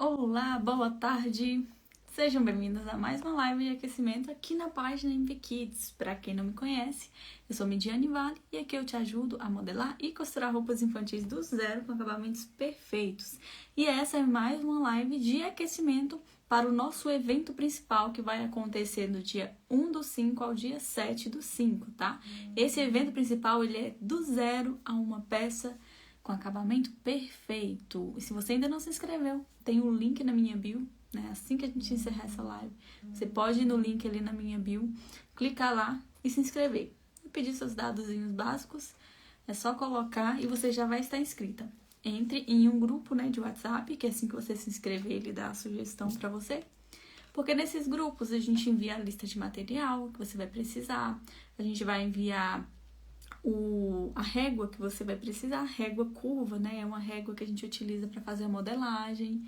Olá, boa tarde! Sejam bem-vindas a mais uma live de aquecimento aqui na página MV Kids. Para quem não me conhece, eu sou Midiane Vale e aqui eu te ajudo a modelar e costurar roupas infantis do zero com acabamentos perfeitos. E essa é mais uma live de aquecimento para o nosso evento principal que vai acontecer do dia 1/5 ao dia 7/5, tá? Esse evento principal ele é do zero a uma peça com acabamento perfeito. E se você ainda não se inscreveu, tem um link na minha bio, né? Assim que a gente encerrar essa live, você pode ir no link ali na minha bio, clicar lá e se inscrever. Vou pedir seus dadozinhos básicos, é só colocar e você já vai estar inscrita. Entre em um grupo, né, de WhatsApp, que assim que você se inscrever, ele dá a sugestão para você. Porque nesses grupos a gente envia a lista de material que você vai precisar, a gente vai enviar a régua que você vai precisar, a régua curva, né? É uma régua que a gente utiliza para fazer a modelagem.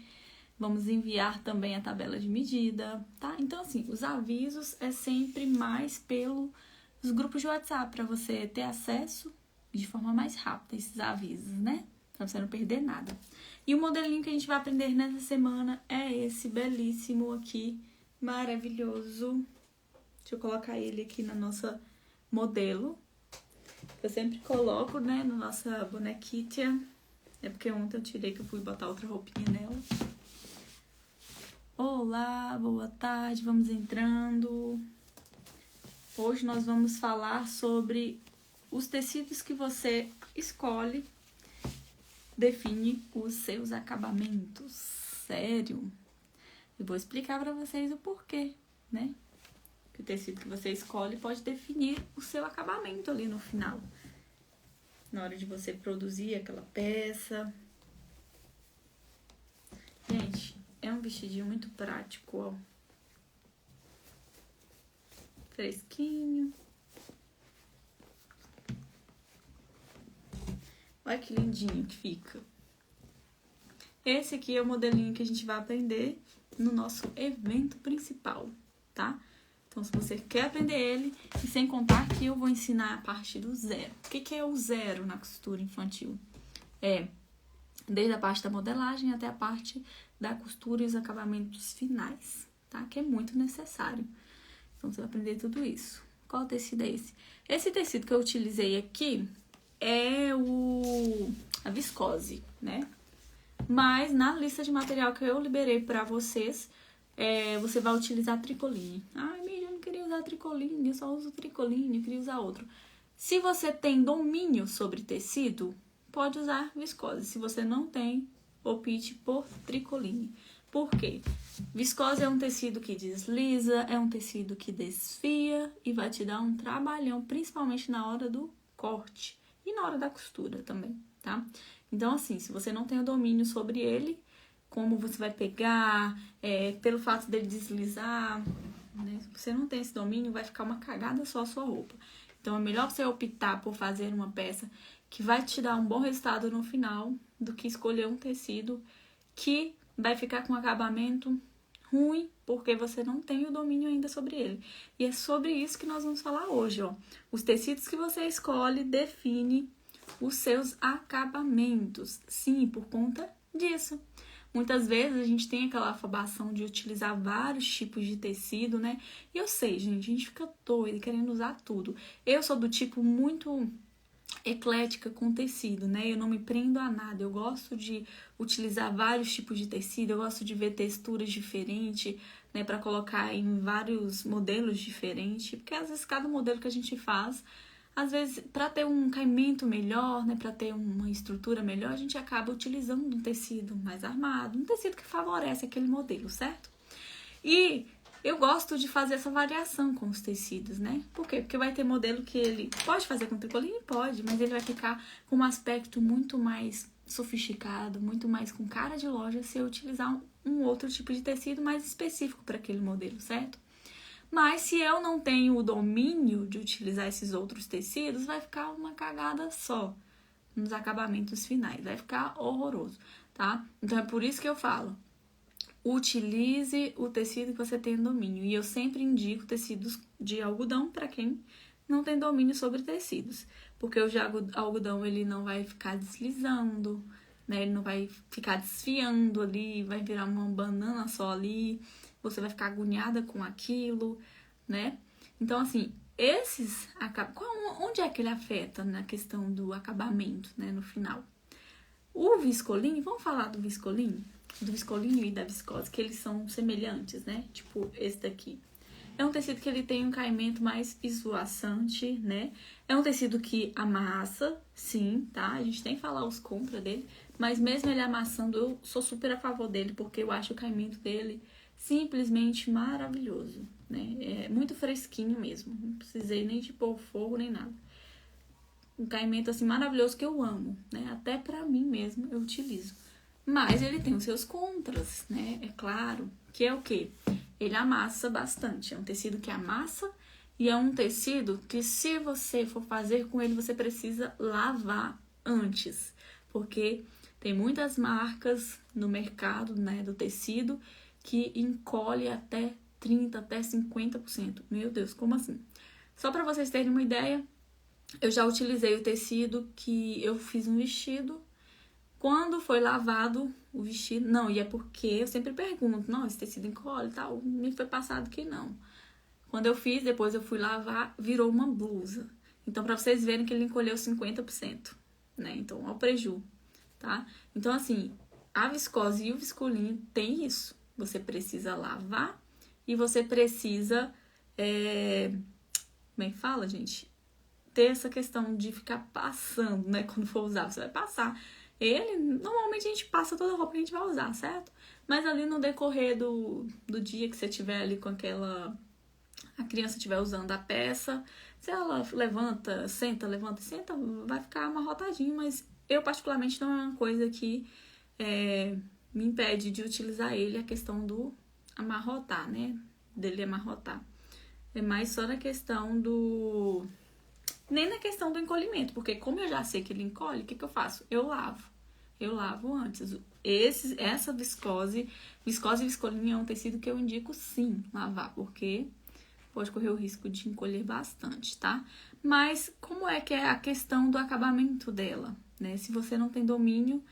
Vamos enviar também a tabela de medida, tá? Então, assim, os avisos é sempre mais pelos grupos de WhatsApp, para você ter acesso de forma mais rápida a esses avisos, né? Pra você não perder nada. E o modelinho que a gente vai aprender nessa semana é esse belíssimo aqui, maravilhoso. Deixa eu colocar ele aqui na nossa modelo. Eu sempre coloco, né, na nossa bonequita. É porque ontem eu tirei que eu fui botar outra roupinha nela. Olá, boa tarde, vamos entrando. Hoje nós vamos falar sobre os tecidos que você escolhe, define os seus acabamentos. Sério? Eu vou explicar pra vocês o porquê, né? Que o tecido que você escolhe pode definir o seu acabamento ali no final. Na hora de você produzir aquela peça. Gente, é um vestidinho muito prático, ó. Fresquinho. Olha que lindinho que fica. Esse aqui é o modelinho que a gente vai aprender no nosso evento principal, tá? Então, se você quer aprender ele, e sem contar que eu vou ensinar a parte do zero. O que é o zero na costura infantil? É desde a parte da modelagem até a parte da costura e os acabamentos finais, tá? Que é muito necessário. Então, você vai aprender tudo isso. Qual tecido é esse? Esse tecido que eu utilizei aqui é a viscose, né? Mas na lista de material que eu liberei pra vocês, você vai utilizar tricoline. Ai, Mídia, eu não queria usar tricoline, eu só uso tricoline, eu queria usar outro. Se você tem domínio sobre tecido, pode usar viscose. Se você não tem, opte por tricoline. Por quê? Viscose é um tecido que desliza, é um tecido que desfia e vai te dar um trabalhão, principalmente na hora do corte e na hora da costura também, tá? Então, assim, se você não tem o domínio sobre ele, como você vai pegar, pelo fato dele deslizar, né? Se você não tem esse domínio, vai ficar uma cagada só a sua roupa. Então, é melhor você optar por fazer uma peça que vai te dar um bom resultado no final do que escolher um tecido que vai ficar com acabamento ruim porque você não tem o domínio ainda sobre ele. E é sobre isso que nós vamos falar hoje, ó. Os tecidos que você escolhe define os seus acabamentos. Sim, por conta disso. Muitas vezes a gente tem aquela afobação de utilizar vários tipos de tecido, né? E eu sei, gente, a gente fica doido querendo usar tudo. Eu sou do tipo muito eclética com tecido, né? Eu não me prendo a nada. Eu gosto de utilizar vários tipos de tecido, eu gosto de ver texturas diferentes, né? Para colocar em vários modelos diferentes, porque às vezes cada modelo que a gente faz, às vezes, para ter um caimento melhor, né, para ter uma estrutura melhor, a gente acaba utilizando um tecido mais armado, um tecido que favorece aquele modelo, certo? E eu gosto de fazer essa variação com os tecidos, né? Por quê? Porque vai ter modelo que ele pode fazer com tricoline? Pode, mas ele vai ficar com um aspecto muito mais sofisticado, muito mais com cara de loja se eu utilizar um outro tipo de tecido mais específico para aquele modelo, certo? Mas se eu não tenho o domínio de utilizar esses outros tecidos, vai ficar uma cagada só nos acabamentos finais. Vai ficar horroroso, tá? Então é por isso que eu falo, utilize o tecido que você tem domínio. E eu sempre indico tecidos de algodão para quem não tem domínio sobre tecidos. Porque o de algodão ele não vai ficar deslizando, né? Ele não vai ficar desfiando ali, vai virar uma banana só ali, você vai ficar agoniada com aquilo, né? Então, assim, onde é que ele afeta na questão do acabamento, né, no final? O viscolinho, vamos falar do viscolinho? Do viscolinho e da viscose, que eles são semelhantes, né? Tipo, esse daqui. É um tecido que ele tem um caimento mais esvoaçante, né? É um tecido que amassa, sim, tá? A gente tem que falar os contras dele, mas mesmo ele amassando, eu sou super a favor dele, porque eu acho o caimento dele simplesmente maravilhoso, né? É muito fresquinho mesmo, não precisei nem de pôr fogo nem nada. Um caimento assim maravilhoso que eu amo, né? Até pra mim mesmo eu utilizo. Mas ele tem os seus contras, né? É claro, que é o quê? Ele amassa bastante. É um tecido que amassa e é um tecido que, se você for fazer com ele, você precisa lavar antes. Porque tem muitas marcas no mercado, né, do tecido que encolhe até 30%, até 50%. Meu Deus, como assim? Só para vocês terem uma ideia, eu já utilizei o tecido que eu fiz um vestido. Quando foi lavado o vestido... Não, e é porque eu sempre pergunto, não, esse tecido encolhe e tal. Me foi passado que não. Quando eu fiz, depois eu fui lavar, virou uma blusa. Então, pra vocês verem que ele encolheu 50%, né? Então, ó o preju, tá? Então, assim, a viscose e o viscolinho tem isso. Você precisa lavar e você precisa... Como é que fala, gente? Ter essa questão de ficar passando, né? Quando for usar, você vai passar. Ele, normalmente a gente passa toda a roupa que a gente vai usar, certo? Mas ali no decorrer do dia que você tiver ali com aquela... A criança estiver usando a peça, se ela levanta, senta, vai ficar amarrotadinho, mas eu particularmente não é uma coisa que me impede de utilizar ele, a questão do amarrotar, né? Dele amarrotar. É mais só na questão do... Nem na questão do encolhimento, porque como eu já sei que ele encolhe, o que eu faço? Eu lavo. Eu lavo antes. Essa viscose e viscolinho é um tecido que eu indico sim lavar, porque pode correr o risco de encolher bastante, tá? Mas como é que é a questão do acabamento dela, né? Se você não tem domínio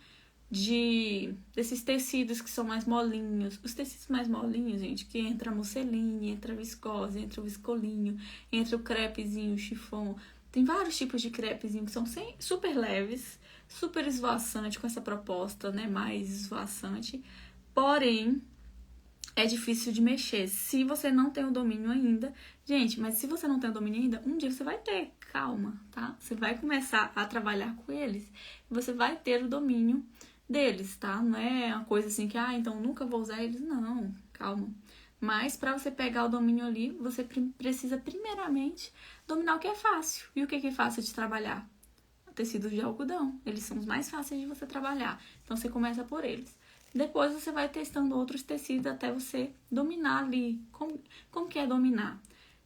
desses tecidos que são mais molinhos, os tecidos mais molinhos, gente, que entra a musseline, entra a viscose, entra o viscolinho, entra o crepezinho, o chiffon. Tem vários tipos de crepezinho que são super leves, super esvoaçante com essa proposta, né, mais esvoaçante. Porém, é difícil de mexer se você não tem o domínio ainda. Gente, mas se você não tem o domínio ainda, um dia você vai ter. Calma, tá? Você vai começar a trabalhar com eles e você vai ter o domínio deles, tá? Não é uma coisa assim que, então nunca vou usar eles. Não, calma. Mas para você pegar o domínio ali, você precisa primeiramente dominar o que é fácil. E o que é fácil de trabalhar? Tecidos de algodão. Eles são os mais fáceis de você trabalhar. Então você começa por eles. Depois você vai testando outros tecidos até você dominar ali. Como que é dominar?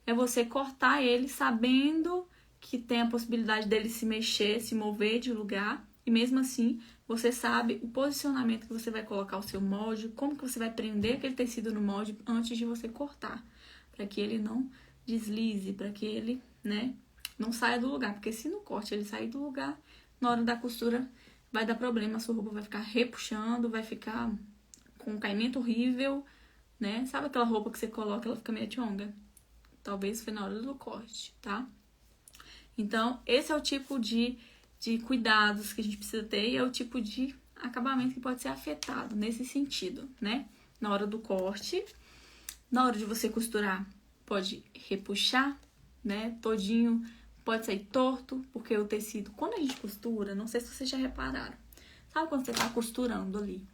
É você cortar ele sabendo que tem a possibilidade dele se mexer, se mover de lugar. E mesmo assim, você sabe o posicionamento que você vai colocar o seu molde, como que você vai prender aquele tecido no molde antes de você cortar. Para que ele não deslize, para que ele, né, não saia do lugar. Porque se no corte ele sair do lugar, na hora da costura vai dar problema, a sua roupa vai ficar repuxando, vai ficar com um caimento horrível, né? Sabe aquela roupa que você coloca, ela fica meio tchonga? Talvez foi na hora do corte, tá? Então, esse é o tipo de cuidados que a gente precisa ter e é o tipo de acabamento que pode ser afetado nesse sentido, né? Na hora do corte, na hora de você costurar, pode repuxar, né? Todinho, pode sair torto, porque o tecido, quando a gente costura, não sei se vocês já repararam, sabe quando você tá costurando ali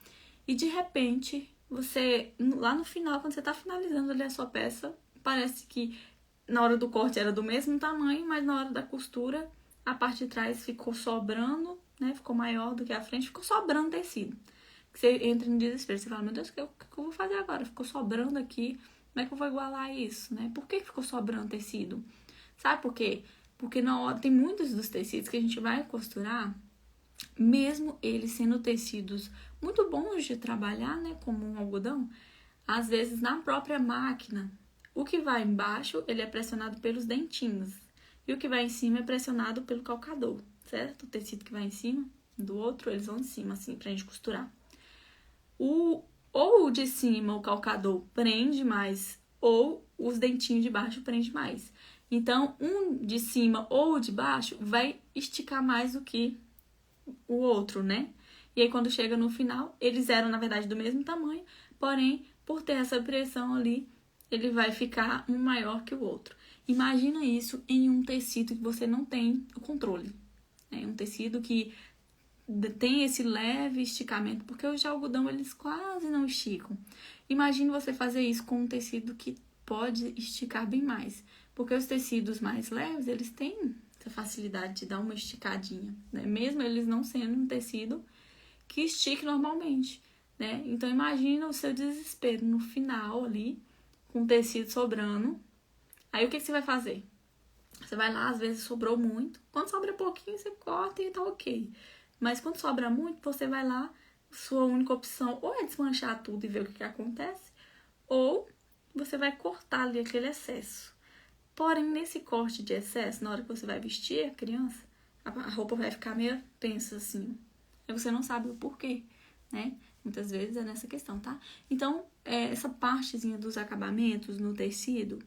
e de repente você, lá no final, quando você tá finalizando ali a sua peça, parece que na hora do corte era do mesmo tamanho, mas na hora da costura a parte de trás ficou sobrando, né? Ficou maior do que a frente, ficou sobrando tecido. Você entra no desespero, você fala, meu Deus, o que eu vou fazer agora? Ficou sobrando aqui, como é que eu vou igualar isso, né? Por que ficou sobrando tecido? Sabe por quê? Porque na hora, tem muitos dos tecidos que a gente vai costurar, mesmo eles sendo tecidos muito bons de trabalhar, né? Como um algodão, às vezes na própria máquina, o que vai embaixo, ele é pressionado pelos dentinhos. E o que vai em cima é pressionado pelo calcador, certo? O tecido que vai em cima. do outro, eles vão em cima, assim, pra gente costurar. Ou o de cima, o calcador, prende mais, ou os dentinhos de baixo prende mais. Então, um de cima ou de baixo vai esticar mais do que o outro, né? E aí, quando chega no final, eles eram, na verdade, do mesmo tamanho, porém, por ter essa pressão ali, ele vai ficar um maior que o outro. Imagina isso em um tecido que você não tem o controle. É um tecido que tem esse leve esticamento, porque os de algodão, eles quase não esticam. Imagine você fazer isso com um tecido que pode esticar bem mais, porque os tecidos mais leves, eles têm essa facilidade de dar uma esticadinha, né? Mesmo eles não sendo um tecido que estique normalmente, né? Então, imagina o seu desespero no final ali, com o tecido sobrando. Aí, o que você vai fazer? Você vai lá, às vezes sobrou muito. Quando sobra pouquinho, você corta e tá ok. Mas quando sobra muito, você vai lá, sua única opção ou é desmanchar tudo e ver o que acontece, ou você vai cortar ali aquele excesso. Porém, nesse corte de excesso, na hora que você vai vestir a criança, a roupa vai ficar meio tensa assim. E você não sabe o porquê, né? Muitas vezes é nessa questão, tá? Então, essa partezinha dos acabamentos no tecido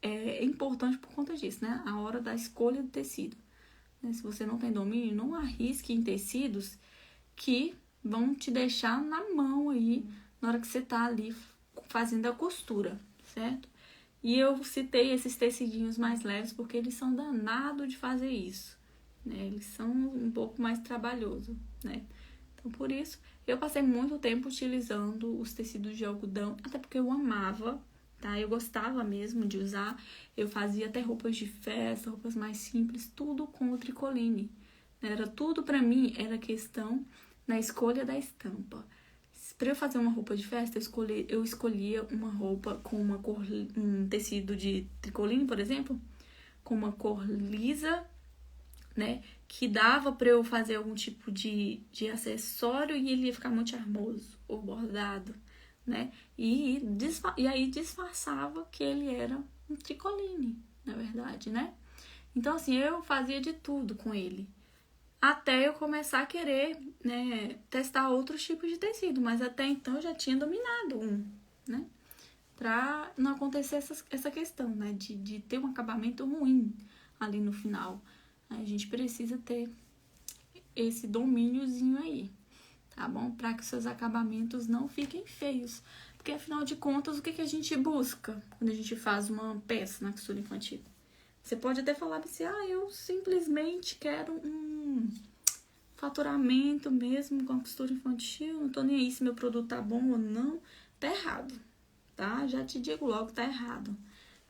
é importante por conta disso, né? A hora da escolha do tecido. Se você não tem domínio, não arrisque em tecidos que vão te deixar na mão aí na hora que você tá ali fazendo a costura, certo? E eu citei esses tecidinhos mais leves porque eles são danados de fazer isso, né? Eles são um pouco mais trabalhosos, né? Então, por isso, eu passei muito tempo utilizando os tecidos de algodão, até porque eu amava, tá? Eu gostava mesmo de usar. Eu fazia até roupas de festa, roupas mais simples, tudo com o tricoline. Era tudo pra mim, era questão na escolha da estampa. Para eu fazer uma roupa de festa, eu escolhia uma roupa com uma cor, um tecido de tricoline, por exemplo, com uma cor lisa, né? Que dava para eu fazer algum tipo de acessório e ele ia ficar muito charmoso ou bordado, né? E aí disfarçava que ele era um tricoline, na verdade, né? Então, assim, eu fazia de tudo com ele. Até eu começar a querer, né, testar outros tipos de tecido. Mas até então eu já tinha dominado um, né? Pra não acontecer essa questão, né? De ter um acabamento ruim ali no final. A gente precisa ter esse domíniozinho aí, tá bom? Pra que seus acabamentos não fiquem feios. Porque, afinal de contas, o que a gente busca quando a gente faz uma peça na costura infantil? Você pode até falar assim, eu simplesmente quero um faturamento mesmo com a costura infantil, não tô nem aí se meu produto tá bom ou não. Tá errado, tá? Já te digo logo, tá errado.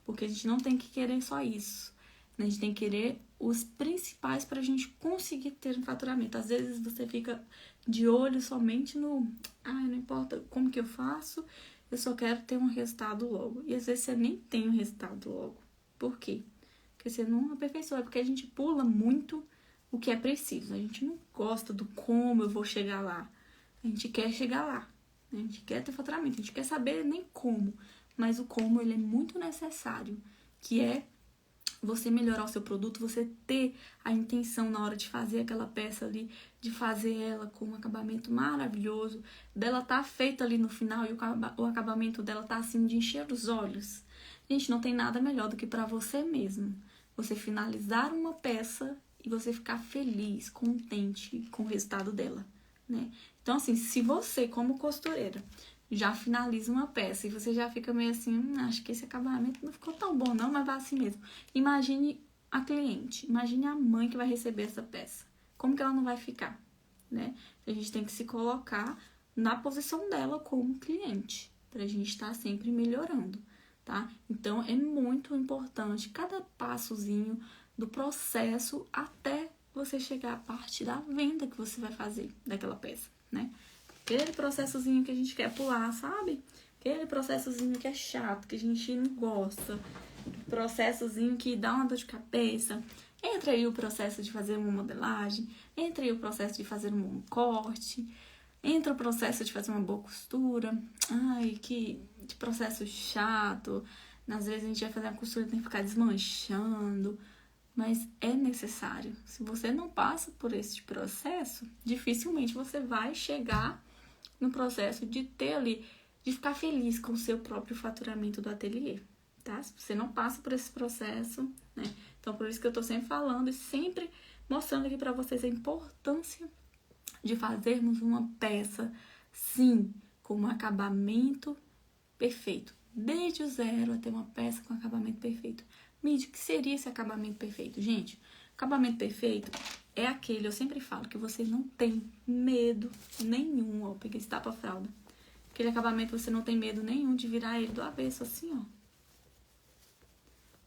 Porque a gente não tem que querer só isso, né? A gente tem que querer os principais pra gente conseguir ter um faturamento. Às vezes você fica de olho somente no... não importa como que eu faço, eu só quero ter um resultado logo. E às vezes você nem tem um resultado logo. Por quê? Porque você não aperfeiçoa, porque a gente pula muito o que é preciso. A gente não gosta do como eu vou chegar lá. A gente quer chegar lá. A gente quer ter faturamento, a gente quer saber nem como. Mas o como, ele é muito necessário. Que é você melhorar o seu produto, você ter a intenção na hora de fazer aquela peça ali, de fazer ela com um acabamento maravilhoso, dela tá feita ali no final e o acabamento dela tá assim de encher os olhos. Gente, não tem nada melhor do que para você mesmo. Você finalizar uma peça e você ficar feliz, contente com o resultado dela, né? Então, assim, se você, como costureira, já finaliza uma peça e você já fica meio assim, acho que esse acabamento não ficou tão bom não, mas vai assim mesmo. Imagine a cliente, imagine a mãe que vai receber essa peça. Como que ela não vai ficar, né? A gente tem que se colocar na posição dela como cliente, pra gente estar sempre melhorando, tá? Então, é muito importante cada passozinho do processo até você chegar à parte da venda que você vai fazer daquela peça, né? Aquele processozinho que a gente quer pular, sabe? Aquele processozinho que é chato, que a gente não gosta. Processozinho que dá uma dor de cabeça. Entra aí o processo de fazer uma modelagem. Entra aí o processo de fazer um corte. Entra o processo de fazer uma boa costura. Ai, que processo chato. Às vezes a gente vai fazer a costura e tem que ficar desmanchando. mas é necessário. Se você não passa por esse processo, dificilmente você vai chegar no processo de ter ali, de ficar feliz com o seu próprio faturamento do ateliê, tá? Se você não passa por esse processo, né? Então, por isso que eu tô sempre falando e sempre mostrando aqui pra vocês a importância de fazermos uma peça, sim, com um acabamento perfeito. Desde o zero até uma peça com acabamento perfeito. Mídia, o que seria esse acabamento perfeito? Gente, acabamento perfeito é aquele, eu sempre falo, que você não tem medo nenhum. Ó, eu peguei esse tapa-fralda. Aquele acabamento você não tem medo nenhum de virar ele do avesso, assim, ó.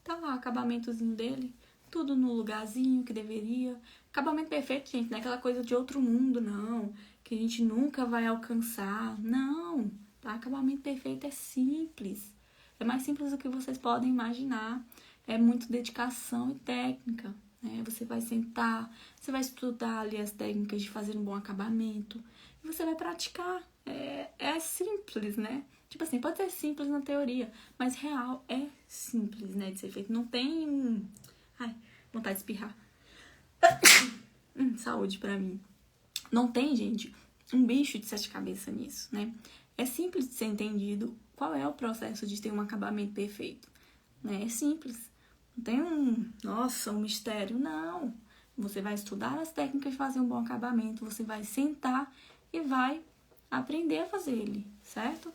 Tá lá o acabamentozinho dele, tudo no lugarzinho que deveria. Acabamento perfeito, gente, não é aquela coisa de outro mundo, não. Que a gente nunca vai alcançar. Não, tá? Acabamento perfeito é simples. É mais simples do que vocês podem imaginar. É muito dedicação e técnica, né? Você vai sentar, você vai estudar ali as técnicas de fazer um bom acabamento. E você vai praticar. É simples, né? Tipo assim, pode ser simples na teoria, mas real é simples, né, de ser feito. Não tem... Ai, vontade de espirrar. Saúde pra mim. Não tem, gente, um bicho de 7 cabeças nisso, né? É simples de ser entendido qual é o processo de ter um acabamento perfeito, né? É simples. Não tem um mistério, não. Você vai estudar as técnicas de fazer um bom acabamento, você vai sentar e vai aprender a fazer ele, certo?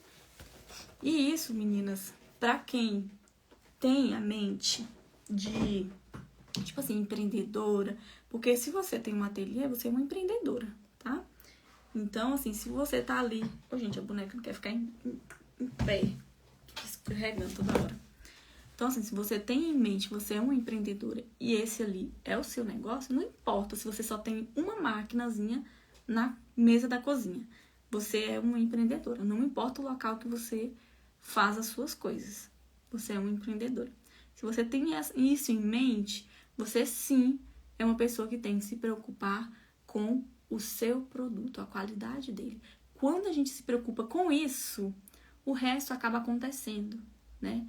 E isso, meninas, pra quem tem a mente de, tipo assim, empreendedora, porque se você tem um ateliê, você é uma empreendedora, tá? Então, assim, se você tá ali... Ô, gente, a boneca não quer ficar em pé, escorregando toda hora. Então, assim, se você tem em mente, você é uma empreendedora e esse ali é o seu negócio, não importa se você só tem uma maquinazinha na mesa da cozinha. Você é uma empreendedora, não importa o local que você faz as suas coisas. Você é uma empreendedora. Se você tem isso em mente, você sim é uma pessoa que tem que se preocupar com o seu produto, a qualidade dele. Quando a gente se preocupa com isso, o resto acaba acontecendo, né?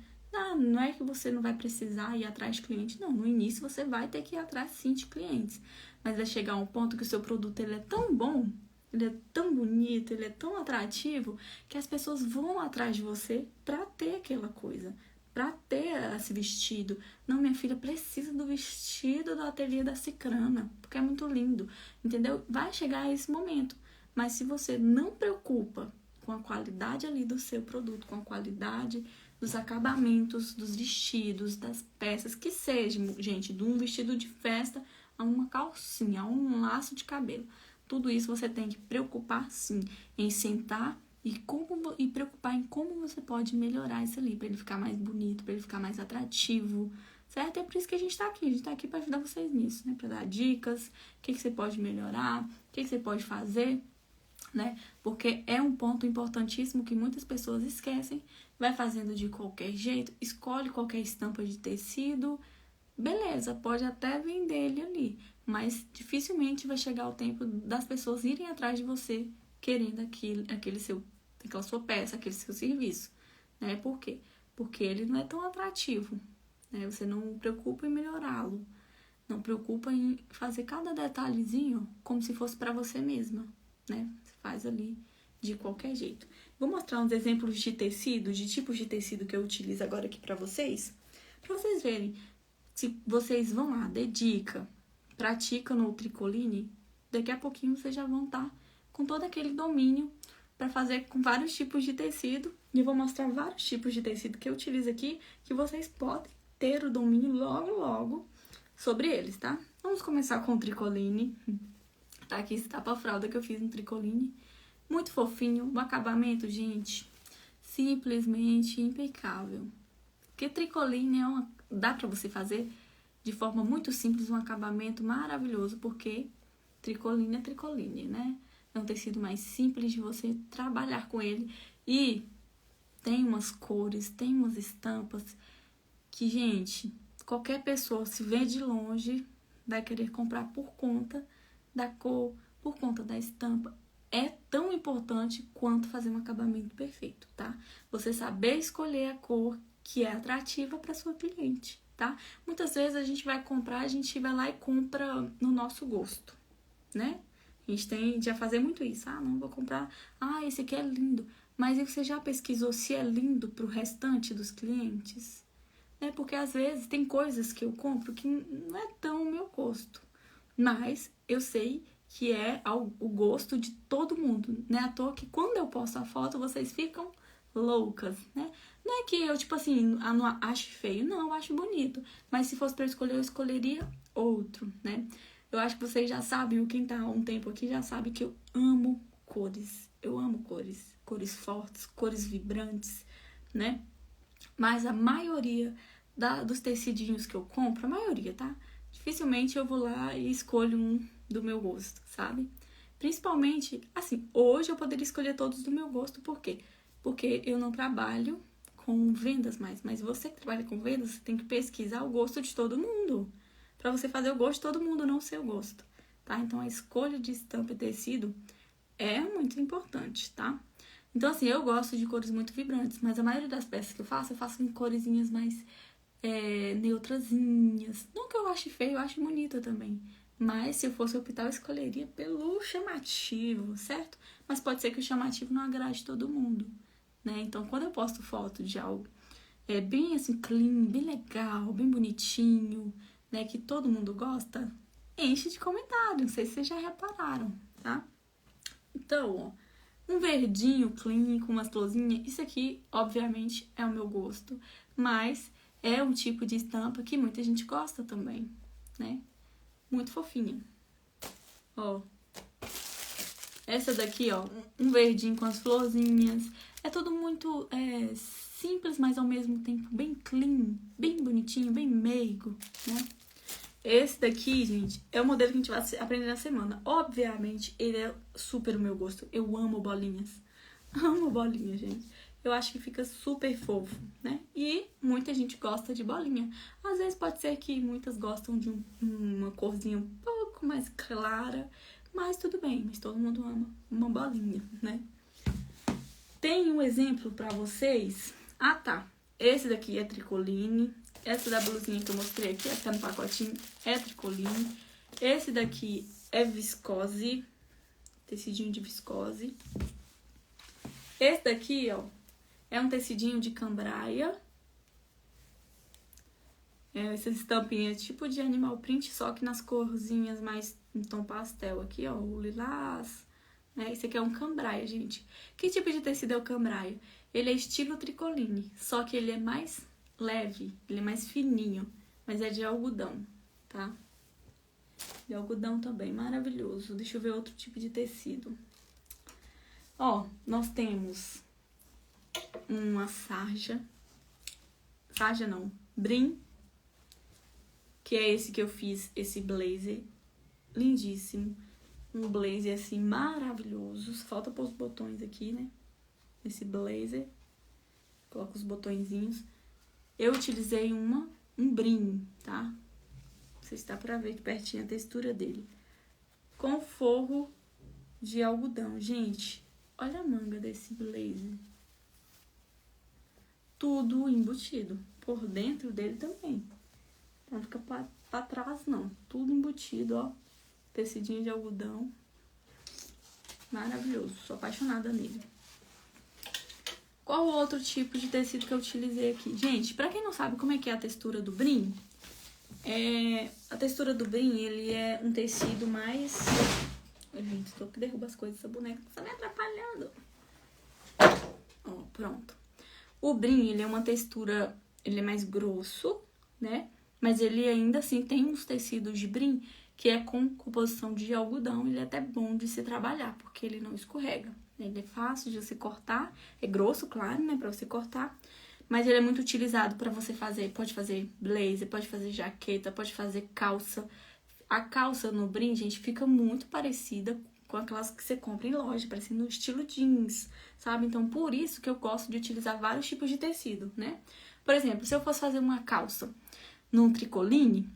Não é que você não vai precisar ir atrás de cliente, não. No início você vai ter que ir atrás sim de clientes. Mas vai chegar um ponto que o seu produto ele é tão bom, ele é tão bonito, ele é tão atrativo, que as pessoas vão atrás de você pra ter aquela coisa, pra ter esse vestido. Não, minha filha precisa do vestido do ateliê da Cicrana, porque é muito lindo, entendeu? Vai chegar esse momento. Mas se você não preocupa com a qualidade ali do seu produto, com a qualidade dos acabamentos, dos vestidos, das peças, que seja, gente, de um vestido de festa a uma calcinha, a um laço de cabelo. Tudo isso você tem que preocupar, sim, em sentar e preocupar em como você pode melhorar isso ali, para ele ficar mais bonito, para ele ficar mais atrativo, certo? É por isso que a gente tá aqui. A gente tá aqui para ajudar vocês nisso, né? Para dar dicas, o que você pode melhorar, o que você pode fazer, né? Porque é um ponto importantíssimo que muitas pessoas esquecem. Vai fazendo de qualquer jeito, escolhe qualquer estampa de tecido, beleza, pode até vender ele ali, mas dificilmente vai chegar o tempo das pessoas irem atrás de você querendo aquela sua peça, aquele seu serviço, né? Por quê? Porque ele não é tão atrativo, né? Você não preocupa em melhorá-lo, não preocupa em fazer cada detalhezinho como se fosse para você mesma, né? Você faz ali de qualquer jeito. Vou mostrar uns exemplos de tecido, de tipos de tecido que eu utilizo agora aqui para vocês verem. Se vocês vão lá, dedica, pratica no tricoline, daqui a pouquinho vocês já vão estar com todo aquele domínio para fazer com vários tipos de tecido. E eu vou mostrar vários tipos de tecido que eu utilizo aqui, que vocês podem ter o domínio logo, logo sobre eles, tá? Vamos começar com o tricoline. Tá aqui esse tapa-fralda que eu fiz no tricoline. Muito fofinho, o acabamento, gente, simplesmente impecável. Porque tricoline dá pra você fazer de forma muito simples um acabamento maravilhoso, porque tricoline é tricoline, né? É um tecido mais simples de você trabalhar com ele. E tem umas cores, tem umas estampas que, gente, qualquer pessoa, se vê de longe, vai querer comprar por conta da cor, por conta da estampa. É tão importante quanto fazer um acabamento perfeito, tá? Você saber escolher a cor que é atrativa para sua cliente, tá? Muitas vezes a gente vai comprar, a gente vai lá e compra no nosso gosto, né? A gente tende a fazer muito isso. Ah, não vou comprar. Ah, esse aqui é lindo. Mas você já pesquisou se é lindo pro restante dos clientes? Né? Porque às vezes tem coisas que eu compro que não é tão o meu gosto. Mas eu sei que é o gosto de todo mundo, né? À toa que quando eu posto a foto, vocês ficam loucas, né? Não é que eu, tipo assim, não acho feio. Não, eu acho bonito. Mas se fosse pra eu escolher, eu escolheria outro, né? Eu acho que vocês já sabem, quem tá há um tempo aqui já sabe que eu amo cores. Eu amo cores. Cores fortes, cores vibrantes, né? Mas a maioria dos tecidinhos que eu compro, a maioria, tá? Dificilmente eu vou lá e escolho um do meu gosto, sabe? Principalmente, assim, hoje eu poderia escolher todos do meu gosto, por quê? Porque eu não trabalho com vendas mais, mas você que trabalha com vendas, você tem que pesquisar o gosto de todo mundo, pra você fazer o gosto de todo mundo, não o seu gosto, tá? Então, a escolha de estampa e tecido é muito importante, tá? Então, assim, eu gosto de cores muito vibrantes, mas a maioria das peças que eu faço em coresinhas mais neutrazinhas. Não que eu ache feio, eu acho bonita também. Mas se eu fosse optar, eu escolheria pelo chamativo, certo? Mas pode ser que o chamativo não agrade todo mundo, né? Então, quando eu posto foto de algo bem assim, clean, bem legal, bem bonitinho, né? Que todo mundo gosta, enche de comentário. Não sei se vocês já repararam, tá? Então, ó, um verdinho clean com umas florzinhas, isso aqui, obviamente, é o meu gosto. Mas é um tipo de estampa que muita gente gosta também, né? Muito fofinha. Ó. Essa daqui, ó, um verdinho com as florzinhas. É tudo muito simples, mas ao mesmo tempo bem clean, bem bonitinho, bem meigo, né? Esse daqui, gente, é o modelo que a gente vai aprender na semana. Obviamente, ele é super o meu gosto. Eu amo bolinhas. Amo bolinhas, gente. Eu acho que fica super fofo, né? E muita gente gosta de bolinha. Às vezes pode ser que muitas gostam de uma corzinha um pouco mais clara. Mas tudo bem, mas todo mundo ama uma bolinha, né? Tem um exemplo pra vocês. Ah, tá. Esse daqui é tricoline. Essa da blusinha que eu mostrei aqui, essa tá no pacotinho, é tricoline. Esse daqui é viscose, tecidinho de viscose. Esse daqui, ó, é um tecidinho de cambraia. Essas estampinhas tipo de animal print, só que nas corzinhas mais em tom pastel aqui, ó, o lilás. Esse aqui é um cambraia, gente. Que tipo de tecido é o cambraia? Ele é estilo tricoline, só que ele é mais leve, ele é mais fininho, mas é de algodão, tá? De algodão também, maravilhoso. Deixa eu ver outro tipo de tecido. Ó, nós temos uma sarja não, brim, que é esse que eu fiz, esse blazer, lindíssimo. Um blazer assim, maravilhoso. Falta pôr os botões aqui, né? Esse blazer. Coloco os botõezinhos. Eu utilizei um brim, tá? Não sei se dá pra ver aqui pertinho a textura dele. Com forro de algodão. Gente, olha a manga desse blazer. Tudo embutido. Por dentro dele também. Não fica pra trás, não. Tudo embutido, ó. Tecidinho de algodão. Maravilhoso. Sou apaixonada nele. Qual outro tipo de tecido que eu utilizei aqui? Gente, pra quem não sabe como é que é a textura do brim, a textura do brim, ele é um tecido mais... Gente, tô que derruba as coisas, essa boneca tá me atrapalhando. Ó, pronto. O brim, ele é uma textura, ele é mais grosso, né? Mas ele ainda assim tem uns tecidos de brim que é com composição de algodão, ele é até bom de se trabalhar, porque ele não escorrega. Ele é fácil de você cortar, é grosso, claro, né, pra você cortar, mas ele é muito utilizado pra você fazer, pode fazer blazer, pode fazer jaqueta, pode fazer calça. A calça no brim, gente, fica muito parecida com aquelas que você compra em loja, parecendo no estilo jeans, sabe? Então, por isso que eu gosto de utilizar vários tipos de tecido, né? Por exemplo, se eu fosse fazer uma calça num tricoline,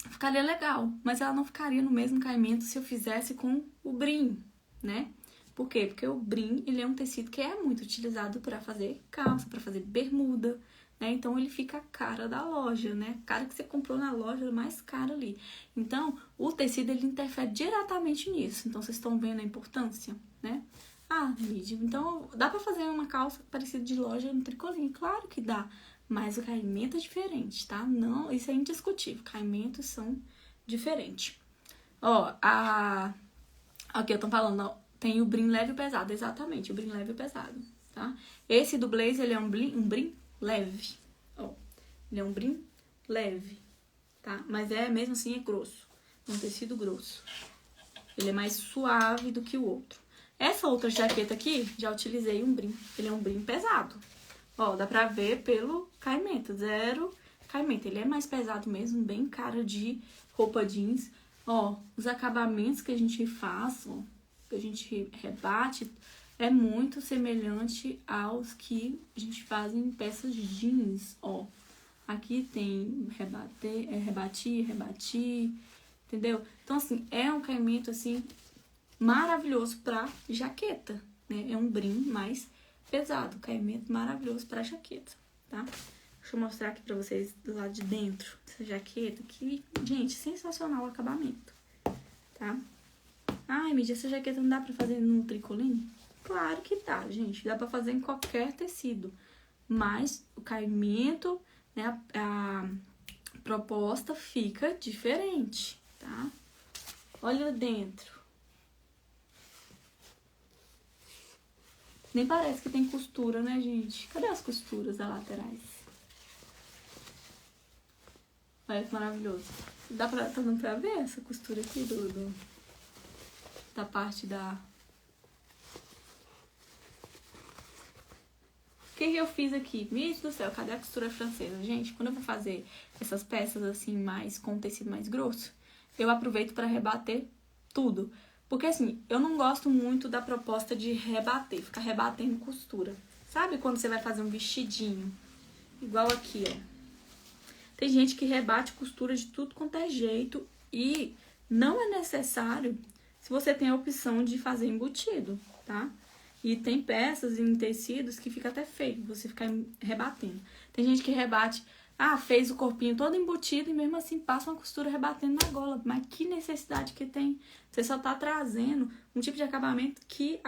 ficaria legal, mas ela não ficaria no mesmo caimento se eu fizesse com o brim, né? Por quê? Porque o brim, ele é um tecido que é muito utilizado para fazer calça, para fazer bermuda, né? Então, ele fica a cara da loja, né? A cara que você comprou na loja, mais cara ali. Então, o tecido, ele interfere diretamente nisso. Então, vocês estão vendo a importância, né? Ah, Lídia, então dá pra fazer uma calça parecida de loja no tricoline? Claro que dá, mas o caimento é diferente, tá? Não, isso é indiscutível, caimentos são diferentes. Ó, aqui eu tô falando, ó, tem o brim leve e pesado, exatamente, o brim leve e pesado, tá? Esse do blazer, ele é um brim leve, ó, ele é um brim leve, tá? Mas mesmo assim, é grosso, é um tecido grosso. Ele é mais suave do que o outro. Essa outra jaqueta aqui, já utilizei um brim. Ele é um brim pesado. Ó, dá pra ver pelo caimento. Zero caimento. Ele é mais pesado mesmo, bem cara de roupa jeans. Ó, os acabamentos que a gente faz, ó, que a gente rebate, é muito semelhante aos que a gente faz em peças jeans, ó. Aqui tem rebatir, entendeu? Então, assim, é um caimento, assim, maravilhoso pra jaqueta, né? É um brim mais pesado, caimento maravilhoso pra jaqueta, tá? Deixa eu mostrar aqui pra vocês do lado de dentro dessa jaqueta, que, gente, sensacional o acabamento, tá? Ai, Mídia, essa jaqueta não dá pra fazer no tricoline? Claro que dá, gente, dá pra fazer em qualquer tecido, mas o caimento, né, a proposta fica diferente, tá? Olha dentro. Nem parece que tem costura, né, gente? Cadê as costuras das laterais? Olha que maravilhoso. Tá dando pra ver essa costura aqui da parte da... O que eu fiz aqui? Meu Deus do céu, cadê a costura francesa? Gente, quando eu vou fazer essas peças assim, mais com tecido mais grosso, eu aproveito pra rebater tudo. Porque assim, eu não gosto muito da proposta de rebater, ficar rebatendo costura. Sabe quando você vai fazer um vestidinho? Igual aqui, ó. Tem gente que rebate costura de tudo quanto é jeito e não é necessário se você tem a opção de fazer embutido, tá? E tem peças em tecidos que fica até feio você ficar rebatendo. Tem gente que rebate, fez o corpinho todo embutido e mesmo assim passa uma costura rebatendo na gola. Mas que necessidade que tem? Você só tá trazendo um tipo de acabamento que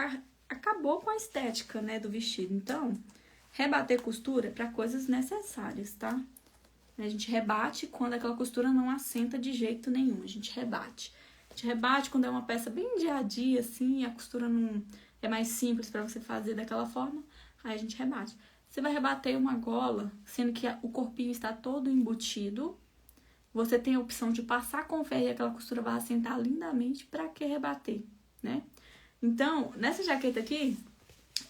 acabou com a estética, né, do vestido. Então, rebater costura é pra coisas necessárias, tá? A gente rebate quando aquela costura não assenta de jeito nenhum. A gente rebate. A gente rebate quando é uma peça bem dia a dia, assim, e a costura não é mais simples pra você fazer daquela forma. Aí a gente rebate. Você vai rebater uma gola, sendo que o corpinho está todo embutido. Você tem a opção de passar com ferro e aquela costura vai assentar lindamente. Pra que rebater, né? Então, nessa jaqueta aqui,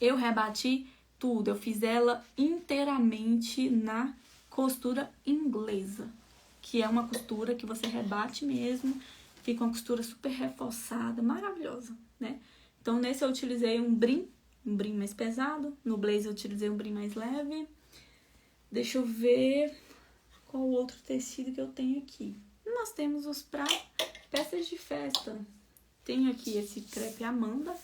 eu rebati tudo. Eu fiz ela inteiramente na costura inglesa, que é uma costura que você rebate mesmo, fica uma costura super reforçada, maravilhosa, né? Então, nesse eu utilizei um brim mais pesado, no blazer eu utilizei um brim mais leve. Deixa eu ver qual outro tecido que eu tenho aqui. Nós temos os pra peças de festa. Tenho aqui esse crepe Amanda,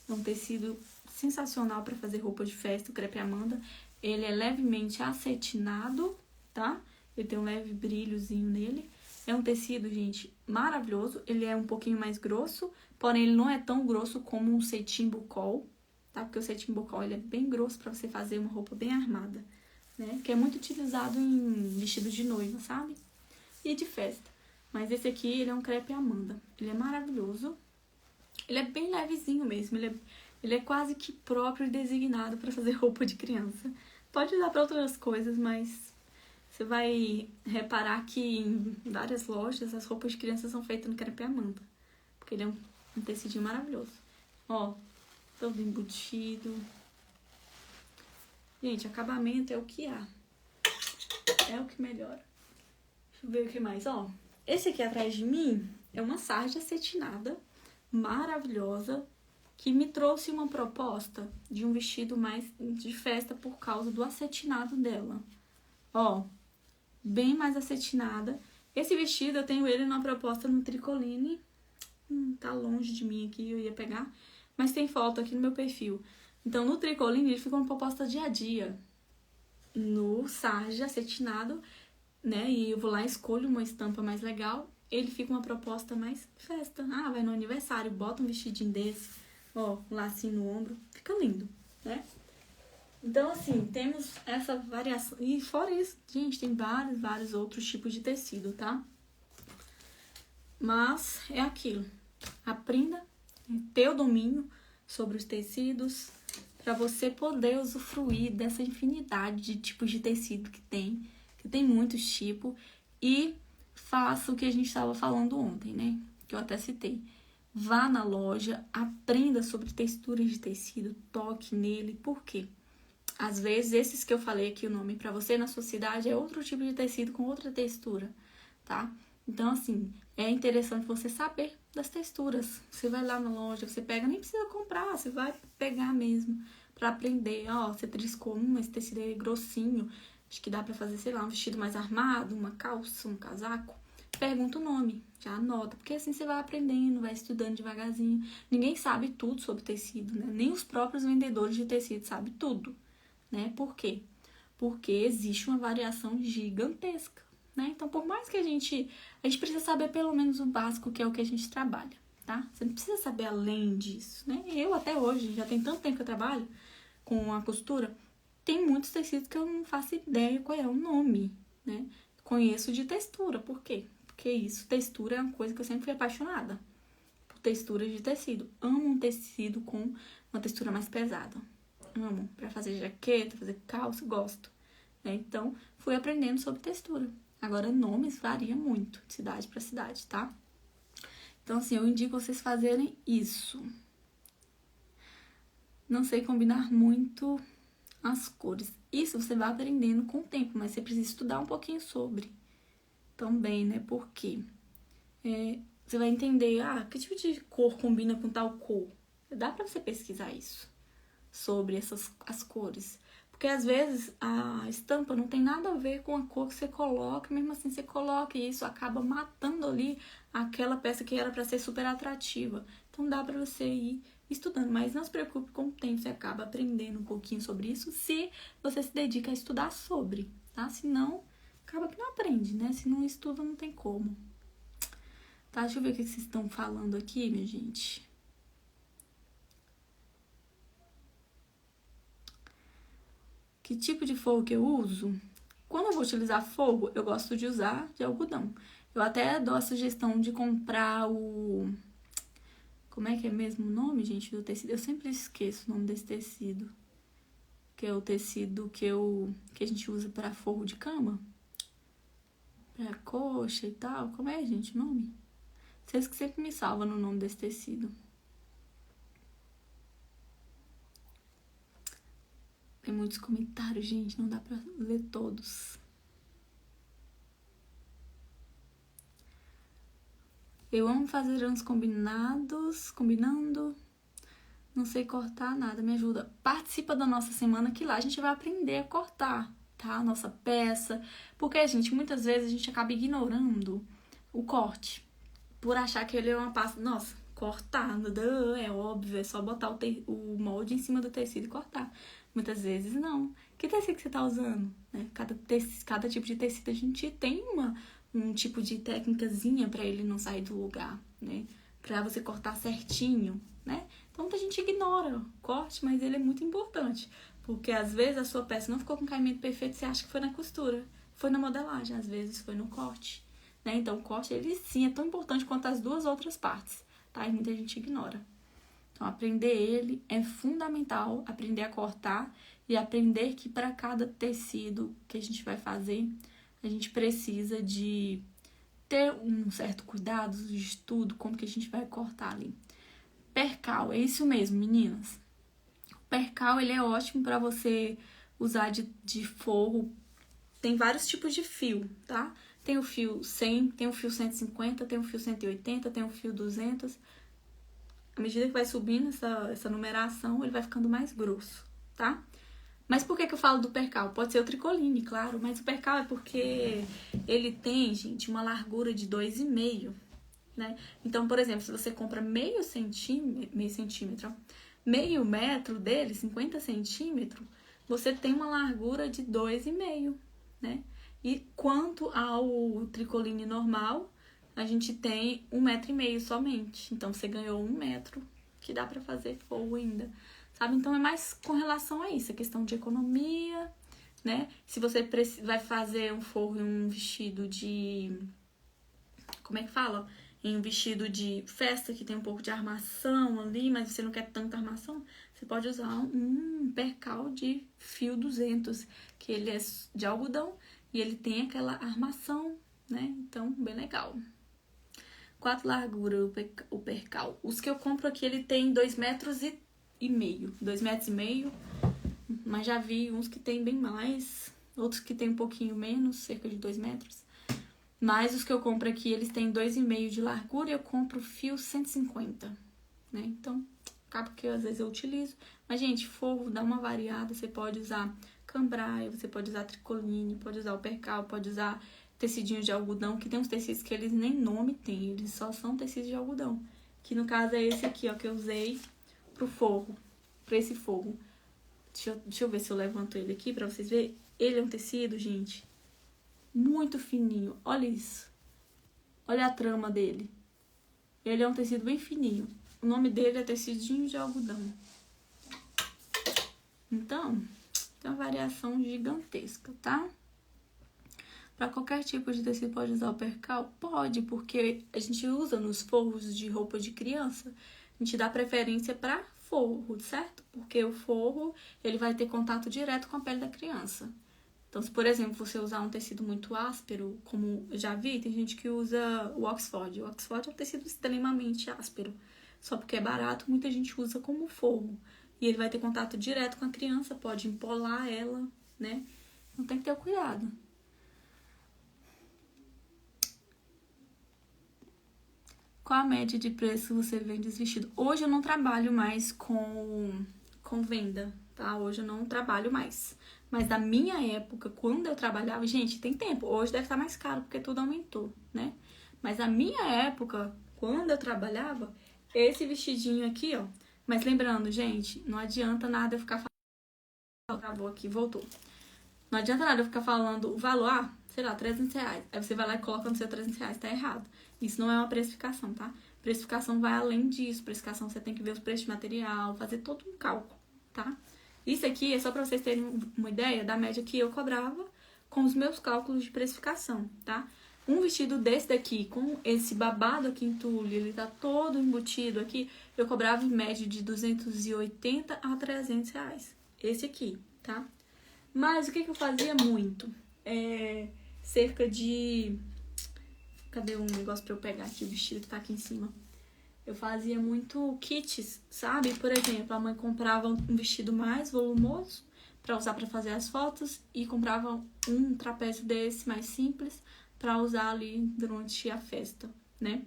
é um tecido sensacional para fazer roupa de festa, o crepe Amanda. Ele é levemente acetinado, tá? Ele tem um leve brilhozinho nele. É um tecido, gente, maravilhoso. Ele é um pouquinho mais grosso, porém ele não é tão grosso como um cetim bucol, tá? Porque o cetim bucol, ele é bem grosso para você fazer uma roupa bem armada, né? Que é muito utilizado em vestidos de noiva, sabe? E de festa. Mas esse aqui, ele é um crepe Amanda. Ele é maravilhoso. Ele é bem levezinho mesmo. Ele é quase que próprio e designado para fazer roupa de criança. Pode usar para outras coisas, mas você vai reparar que em várias lojas as roupas de criança são feitas no crepe Amanda. Porque ele é um tecidinho maravilhoso. Ó, todo embutido. Gente, acabamento é o que há. É o que melhora. Deixa eu ver o que mais, ó. Esse aqui atrás de mim é uma sarja acetinada, maravilhosa, que me trouxe uma proposta de um vestido mais de festa por causa do acetinado dela. Ó, bem mais acetinada. Esse vestido eu tenho ele numa proposta no tricoline. Tá longe de mim aqui, eu ia pegar. mas tem foto aqui no meu perfil. Então, no Tricoline, ele fica uma proposta dia a dia. No sarja acetinado, né? E eu vou lá, escolho uma estampa mais legal. Ele fica uma proposta mais festa. Ah, vai no aniversário, bota um vestidinho desse, ó, um lacinho no ombro. Fica lindo, né? Então, assim, temos essa variação. E fora isso, gente, tem vários outros tipos de tecido, tá? Mas é aquilo. Aprenda, ter o domínio sobre os tecidos, para você poder usufruir dessa infinidade de tipos de tecido que tem muitos tipos, e faça o que a gente estava falando ontem, né? Que eu até citei. Vá na loja, aprenda sobre texturas de tecido, toque nele. Por quê? Às vezes, esses que eu falei aqui o nome para você na sua cidade é outro tipo de tecido com outra textura, tá? Então, assim, é interessante você saber das texturas. Você vai lá na loja, você pega, nem precisa comprar, você vai pegar mesmo pra aprender. Ó, você triscou, esse tecido é grossinho, acho que dá pra fazer, sei lá, um vestido mais armado, uma calça, um casaco. Pergunta o nome, já anota, porque assim você vai aprendendo, vai estudando devagarzinho. Ninguém sabe tudo sobre tecido, né? Nem os próprios vendedores de tecido sabem tudo, né? Por quê? Porque existe uma variação gigantesca, né? Então, por mais que a gente precisa saber pelo menos o básico, que é o que a gente trabalha, tá? Você não precisa saber além disso, né? Eu até hoje, já tem tanto tempo que eu trabalho com a costura, tem muitos tecidos que eu não faço ideia qual é o nome, né? Conheço de textura, por quê? Porque isso, textura é uma coisa que eu sempre fui apaixonada por textura de tecido. Amo um tecido com uma textura mais pesada. Amo, pra fazer jaqueta, fazer calça, gosto, né? Então, fui aprendendo sobre textura. Agora, nomes varia muito de cidade para cidade, tá? Então, assim, eu indico vocês fazerem isso. Não sei combinar muito as cores. Isso você vai aprendendo com o tempo, mas você precisa estudar um pouquinho sobre também, né? Por quê? Você vai entender, que tipo de cor combina com tal cor. Dá pra você pesquisar isso, sobre as cores. Porque às vezes a estampa não tem nada a ver com a cor que você coloca, mesmo assim você coloca, e isso acaba matando ali aquela peça que era para ser super atrativa. Então dá para você ir estudando, mas não se preocupe, com o tempo você acaba aprendendo um pouquinho sobre isso, se você se dedica a estudar sobre, tá? Senão, acaba que não aprende, né? Se não estuda, não tem como. Tá, deixa eu ver o que vocês estão falando aqui, minha gente. Que tipo de forro que eu uso? Quando eu vou utilizar forro, eu gosto de usar de algodão. Eu até dou a sugestão de comprar o... Como é que é mesmo o nome, gente, do tecido? Eu sempre esqueço o nome desse tecido. Que é o tecido que a gente usa para forro de cama. Pra coxa e tal. Como é, gente, o nome? Vocês que sempre me salvam no nome desse tecido. Tem muitos comentários, gente, não dá pra ler todos. Eu amo fazer uns combinando. Não sei cortar nada, me ajuda. Participa da nossa semana, que lá a gente vai aprender a cortar, tá? A nossa peça. Porque, gente, muitas vezes a gente acaba ignorando o corte. Por achar que ele é uma pasta... Nossa, cortar, é óbvio, é só botar o molde em cima do tecido e cortar. Muitas vezes não. Que tecido que você tá usando? Né? Cada tipo de tecido a gente tem um tipo de técnicazinha pra ele não sair do lugar, né? Pra você cortar certinho, né? Então muita gente ignora o corte, mas ele é muito importante. Porque às vezes a sua peça não ficou com caimento perfeito, você acha que foi na costura. Foi na modelagem, às vezes foi no corte. Né? Então o corte, ele sim é tão importante quanto as duas outras partes, tá? E muita gente ignora. Então, aprender ele é fundamental, aprender a cortar e aprender que para cada tecido que a gente vai fazer, a gente precisa de ter um certo cuidado, de estudo, como que a gente vai cortar ali. Percal, é isso mesmo, meninas. O percal, ele é ótimo para você usar de forro. Tem vários tipos de fio, tá? Tem o fio 100, tem o fio 150, tem o fio 180, tem o fio 200... À medida que vai subindo essa numeração, ele vai ficando mais grosso, tá? Mas por que eu falo do percal? Pode ser o tricoline, claro, mas o percal é porque ele tem, gente, uma largura de 2,5. né? Então, por exemplo, se você compra meio centímetro, meio metro dele, 50 centímetros, você tem uma largura de 2,5, né? E quanto ao tricoline normal, a gente tem 1,5 m somente. Então, você ganhou 1 metro, que dá pra fazer forro ainda, sabe? Então, é mais com relação a isso, a questão de economia, né? Se você vai fazer um forro em um vestido de... Como é que fala? Em um vestido de festa que tem um pouco de armação ali, mas você não quer tanta armação, você pode usar um percal de fio 200, que ele é de algodão e ele tem aquela armação, né? Então, bem legal. 4 largura o percal. Os que eu compro aqui, ele tem 2,5 m. 2,5 m, mas já vi uns que tem bem mais, outros que tem um pouquinho menos, cerca de 2 metros. Mas os que eu compro aqui, eles têm 2,5 de largura e eu compro fio 150, né? Então, acaba que às vezes eu utilizo. Mas, gente, forro dá uma variada. Você pode usar cambraia, você pode usar tricoline, pode usar o percal, pode usar tecidinho de algodão, que tem uns tecidos que eles nem nome tem, eles só são tecidos de algodão. Que no caso é esse aqui, ó, que eu usei pro forro, pra esse forro. Deixa eu ver se eu levanto ele aqui pra vocês verem. Ele é um tecido, gente, muito fininho. Olha isso. Olha a trama dele. Ele é um tecido bem fininho. O nome dele é tecidinho de algodão. Então, tem uma variação gigantesca, tá? Para qualquer tipo de tecido pode usar o percal? Pode, porque a gente usa nos forros de roupa de criança. A gente dá preferência para forro, certo? Porque o forro, ele vai ter contato direto com a pele da criança. Então, se, por exemplo, você usar um tecido muito áspero, como eu já vi, tem gente que usa o Oxford. O Oxford é um tecido extremamente áspero. Só porque é barato, muita gente usa como forro. E ele vai ter contato direto com a criança, pode empolar ela, né? Então, tem que ter cuidado. Qual a média de preço que você vende esse vestido? Hoje eu não trabalho mais com venda, tá? Hoje eu não trabalho mais. Mas da minha época, quando eu trabalhava, gente, tem tempo. Hoje deve estar mais caro, porque tudo aumentou, né? Mas na minha época, quando eu trabalhava, esse vestidinho aqui, ó. Mas lembrando, gente, não adianta nada eu ficar falando. Acabou aqui, voltou. Não adianta nada eu ficar falando o valor, sei lá, R$300. Aí você vai lá e coloca no seu R$300, tá errado. Isso não é uma precificação, tá? Precificação vai além disso. Precificação você tem que ver os preços de material, fazer todo um cálculo, tá? Isso aqui é só pra vocês terem uma ideia da média que eu cobrava com os meus cálculos de precificação, tá? Um vestido desse daqui, com esse babado aqui em tule, ele tá todo embutido aqui, eu cobrava em média de R$280 a R$300. Esse aqui, tá? Mas o que eu fazia muito? Cerca de... Cadê um negócio pra eu pegar aqui, o vestido que tá aqui em cima? Eu fazia muito kits, sabe? Por exemplo, a mãe comprava um vestido mais volumoso pra usar pra fazer as fotos e comprava um trapézio desse mais simples pra usar ali durante a festa, né?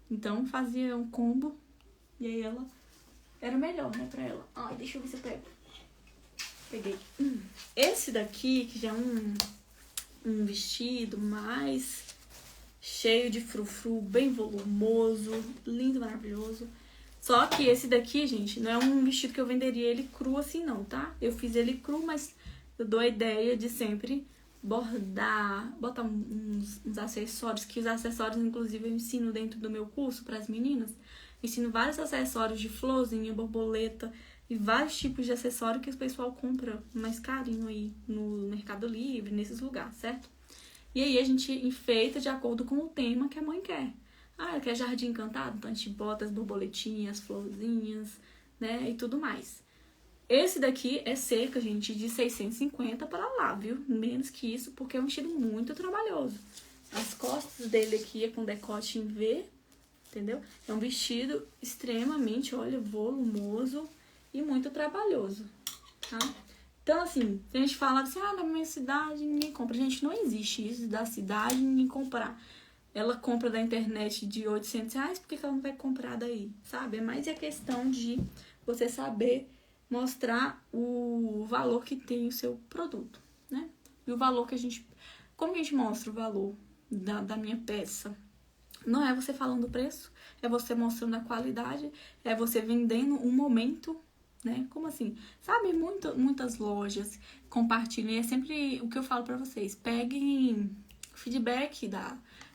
Então, fazia um combo e aí ela... Era melhor, né, pra ela. Ai, deixa eu ver se eu pego. Peguei. Esse daqui, que já é um vestido mais cheio de frufru, bem volumoso, lindo, maravilhoso. Só que esse daqui, gente, não é um vestido que eu venderia ele cru assim, não, tá? Eu fiz ele cru, mas eu dou a ideia de sempre bordar, botar uns acessórios, que os acessórios, inclusive, eu ensino dentro do meu curso para as meninas. Ensino vários acessórios de florzinha, borboleta e vários tipos de acessório que o pessoal compra mais carinho aí no Mercado Livre, nesses lugares, certo? E aí a gente enfeita de acordo com o tema que a mãe quer. Ah, ela quer jardim encantado? Então a gente bota as borboletinhas, florzinhas, né? E tudo mais. Esse daqui é cerca, gente, de 650 para lá, viu? Menos que isso, porque é um vestido muito trabalhoso. As costas dele aqui é com decote em V, entendeu? É um vestido extremamente, olha, volumoso e muito trabalhoso, tá? Então, assim, a gente fala assim, na minha cidade ninguém compra. Gente, não existe isso da cidade ninguém comprar. Ela compra da internet de R$800, por que ela não vai comprar daí, sabe? É mais a questão de você saber mostrar o valor que tem o seu produto, né? E o valor que a gente... Como que a gente mostra o valor da minha peça? Não é você falando o preço, é você mostrando a qualidade, é você vendendo um momento, né? Como assim? Sabe, muitas lojas compartilham, e é sempre o que eu falo pra vocês, peguem feedback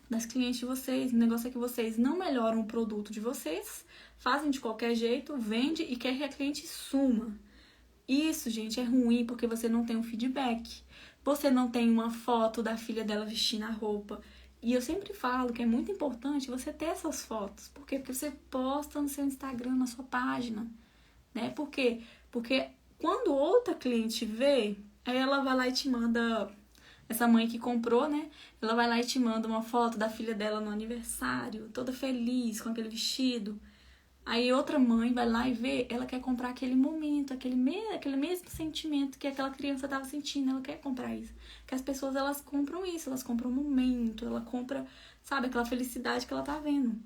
das clientes de vocês. O negócio é que vocês não melhoram o produto de vocês, fazem de qualquer jeito, vende e quer que a cliente suma. Isso, gente, é ruim porque você não tem um feedback. Você não tem uma foto da filha dela vestindo a roupa. E eu sempre falo que é muito importante você ter essas fotos. Por quê? Porque você posta no seu Instagram, na sua página, né? Por quê? Porque quando outra cliente vê, aí ela vai lá e te manda, essa mãe que comprou, né? Ela vai lá e te manda uma foto da filha dela no aniversário, toda feliz com aquele vestido. Aí outra mãe vai lá e vê, ela quer comprar aquele momento, aquele mesmo sentimento que aquela criança estava sentindo, ela quer comprar isso. Que as pessoas, elas compram isso, elas compram o momento, ela compra, sabe, aquela felicidade que ela tá vendo,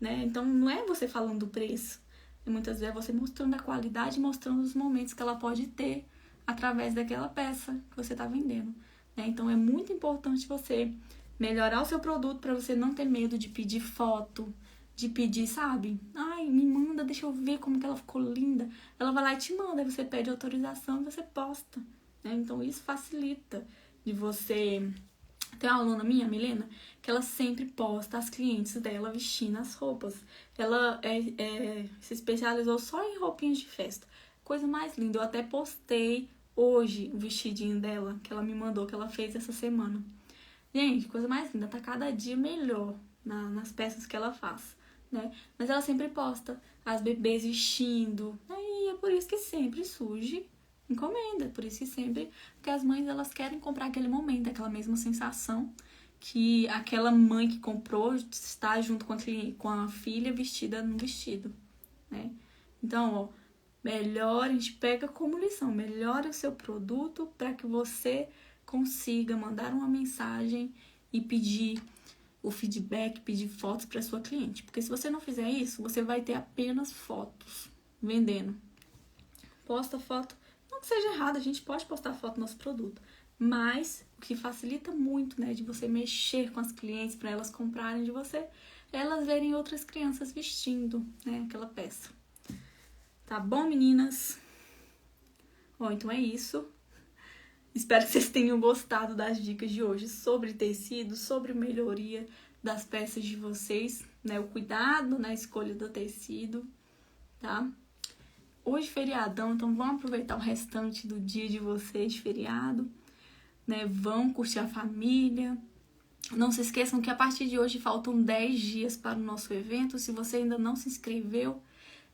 né? Então não é você falando do preço, muitas vezes é você mostrando a qualidade, mostrando os momentos que ela pode ter através daquela peça que você tá vendendo, né? Então é muito importante você melhorar o seu produto para você não ter medo de pedir foto, de pedir, sabe? Ai, me manda, deixa eu ver como que ela ficou linda. Ela vai lá e te manda, aí você pede autorização e você posta, né? Então isso facilita de você. Tem uma aluna minha, Milena, que ela sempre posta as clientes dela vestindo as roupas. Ela se especializou só em roupinhas de festa. Coisa mais linda. Eu até postei hoje o vestidinho dela, que ela me mandou, que ela fez essa semana. Gente, coisa mais linda. Tá cada dia melhor nas peças que ela faz, né? Mas ela sempre posta as bebês vestindo. Aí é por isso que sempre surge encomenda. Por isso que sempre... Porque as mães, elas querem comprar aquele momento, aquela mesma sensação que aquela mãe que comprou está junto com a filha vestida no vestido, né? Então, ó, melhor, a gente pega como lição, melhore o seu produto para que você consiga mandar uma mensagem e pedir o feedback, pedir fotos para sua cliente. Porque se você não fizer isso, você vai ter apenas fotos vendendo. Posta foto, não que seja errado, a gente pode postar foto do nosso produto, mas o que facilita muito, né, de você mexer com as clientes para elas comprarem de você, é elas verem outras crianças vestindo, né, aquela peça. Tá bom, meninas? Bom, então é isso. Espero que vocês tenham gostado das dicas de hoje sobre tecido, sobre melhoria das peças de vocês, né? O cuidado na escolha do tecido, tá? Hoje feriadão, então vão aproveitar o restante do dia de vocês de feriado, né? Vão curtir a família. Não se esqueçam que a partir de hoje faltam 10 dias para o nosso evento. Se você ainda não se inscreveu,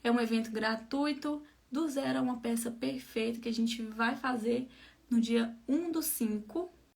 é um evento gratuito, do zero a uma peça perfeita que a gente vai fazer no dia 1/5,